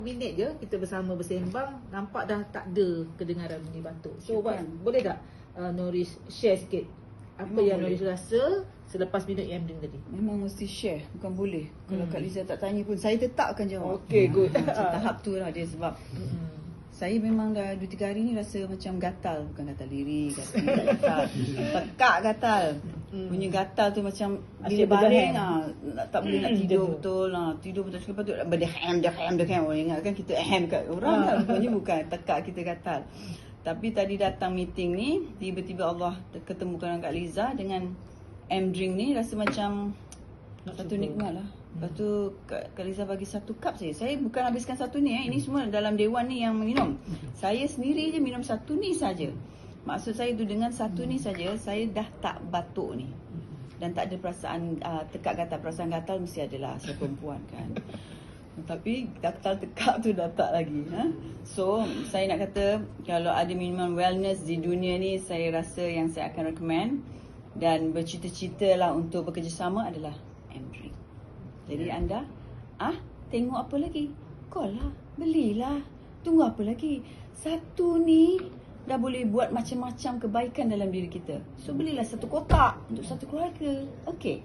Minit je kita bersama bersembang, nampak dah tak ada kedengaran bunyi batuk. So boleh tak Nourish share sikit apa Memang yang boleh. Nourish rasa selepas minum drink tadi? Memang mesti share, bukan boleh. Kalau Kak Liza tak tanya pun, saya tetap akan jawab. Okey, good. Macam tahap tu lah dia sebab saya memang dah 2-3 hari ni rasa macam gatal. Bukan gatal diri, gatal. Tekak gatal. Punya gatal tu macam Asyik bila baring berdehem. tak boleh nak tidur betul. Tidur betul. Lepas tu berdehem. Orang ingat kan kita ahem kat orang kan. Rupanya bukan, tekak kita gatal. Tapi tadi datang meeting ni, tiba-tiba Allah ketemukan dengan Kak Liza dengan drink ni, rasa macam satu nikmat lah. Lepas tu Kak Liza bagi 1 cup saja. Saya bukan habiskan satu ni. Ini semua dalam dewan ni yang minum. Saya sendiri je minum satu ni saja. Maksud saya tu dengan satu ni saja, saya dah tak batuk ni. Dan tak ada perasaan tekak gatal. Perasaan gatal mesti adalah saya perempuan kan. Tapi gatal tekak tu dah tak lagi. So saya nak kata, kalau ada minuman wellness di dunia ni, saya rasa yang saya akan recommend dan bercita-cita lah untuk bekerjasama adalah drink. Jadi anda tengok apa lagi? Call lah, belilah. Tunggu apa lagi? Satu ni dah boleh buat macam-macam kebaikan dalam diri kita. So belilah 1 kotak untuk 1 keluarga. Okey.